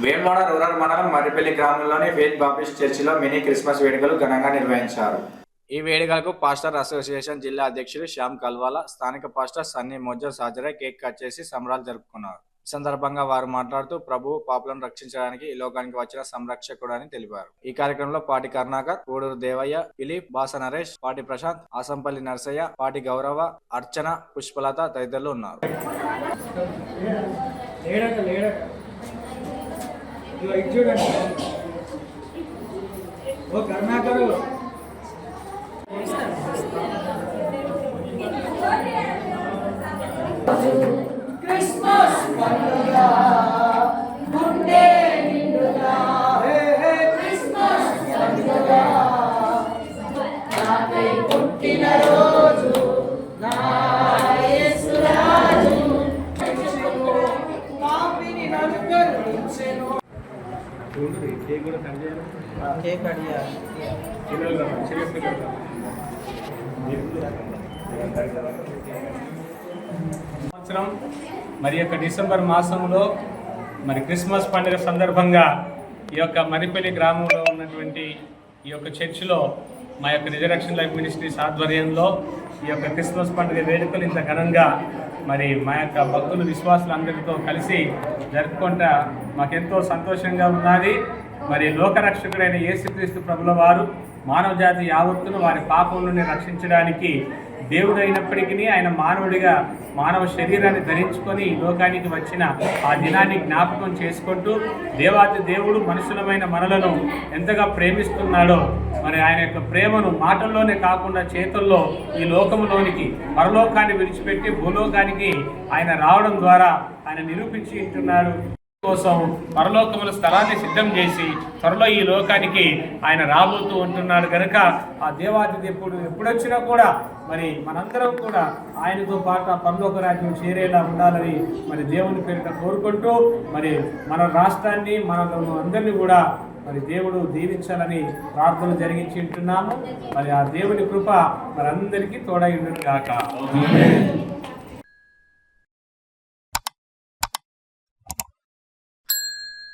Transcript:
Vemulawada rural మండలం మర్రిపల్లి గ్రామంలోని faith Baptist చర్చిలో మినీ క్రిస్మస్ వేడుకలు ఘనంగా నిర్వహించారు. ఈ వేడుకలకు పాస్టర్ అసోసియేషన్ జిల్లా అధ్యక్షుడు శ్యామ్ కల్వాల, స్థానిక పాస్టర్ సన్నీ మోజర్ సాజరే కేక్ కట్ చేసి సంబరాలు జరుపుకున్నారు. ఈ సందర్భంగా వారు మాట్లాడుతూ ప్రభువు పాపులను రక్షించడానికి ఈ లోకానికి వచ్చిన సంరక్షకుడు అని తెలిపారు. ఈ కార్యక్రమంలో పాటి కరుణాకర్, కూడూరు దేవయ్య, ఫిలిప్, బాస నరేష్, పాటి ప్రశాంత్, ఆసంపల్లి నర్సయ్య, పాటి గౌరవ, అర్చన, పుష్పలత తదితరులు ఉన్నారు. క్రిస్మస్ పండుగ గుండె నిండుగా క్రిస్మస్ పండుగ నాకై పుట్టిన రోజు నా యేసు రాజు పాపిని నన్ను కరుణించెను. కేక్ అడియా సంవత్సరం మరి యొక్క డిసెంబర్ మాసంలో మరి క్రిస్మస్ పండుగ సందర్భంగా ఈ యొక్క మర్రిపల్లి గ్రామంలో ఉన్నటువంటి ఈ యొక్క చర్చిలో మా యొక్క రిజరక్షన్ లైఫ్ మినిస్ట్రీస్ ఆధ్వర్యంలో ఈ యొక్క క్రిస్మస్ పండుగ వేడుకలు ఇంత ఘనంగా మరి మా యొక్క భక్తులు విశ్వాసులందరితో కలిసి జరుపుకుంటా మాకెంతో సంతోషంగా ఉన్నది. మరి లోకరక్షకుడైన యేసుక్రీస్తు ప్రభుల వారు మానవ జాతి యావత్తును వారి పాపం నుండి రక్షించడానికి దేవుడు అయినప్పటికీ ఆయన మానవుడిగా మానవ శరీరాన్ని ధరించుకొని ఈ లోకానికి వచ్చిన ఆ దినాన్ని జ్ఞాపకం చేసుకుంటూ దేవాది దేవుడు మనుషులమైన మనలను ఎంతగా ప్రేమిస్తున్నాడో మరి ఆయన యొక్క ప్రేమను మాటల్లోనే కాకుండా చేతుల్లో ఈ లోకంలోనికి పరలోకాన్ని విడిచిపెట్టి భూలోకానికి ఆయన రావడం ద్వారా ఆయన నిరూపించి ఉంటున్నాడు. కోసం పరలోకముల స్థలాన్ని సిద్ధం చేసి త్వరలో ఈ లోకానికి ఆయన రాబోతూ ఉంటున్నాడు కనుక ఆ దేవాది దేవుడు ఎప్పుడొచ్చినా కూడా మరి మనందరం కూడా ఆయనతో పాటు ఆ పరలోక రాజ్యం చేరేలా ఉండాలని మరి దేవుని పేరిట కోరుకుంటూ మరి మన రాష్ట్రాన్ని మనలను అందరినీ కూడా మరి దేవుడు దీవించాలని ప్రార్థన జరిగించి ఉంటున్నాము. మరి ఆ దేవుని కృప మరి అందరికీ తోడై ఉండును గాక.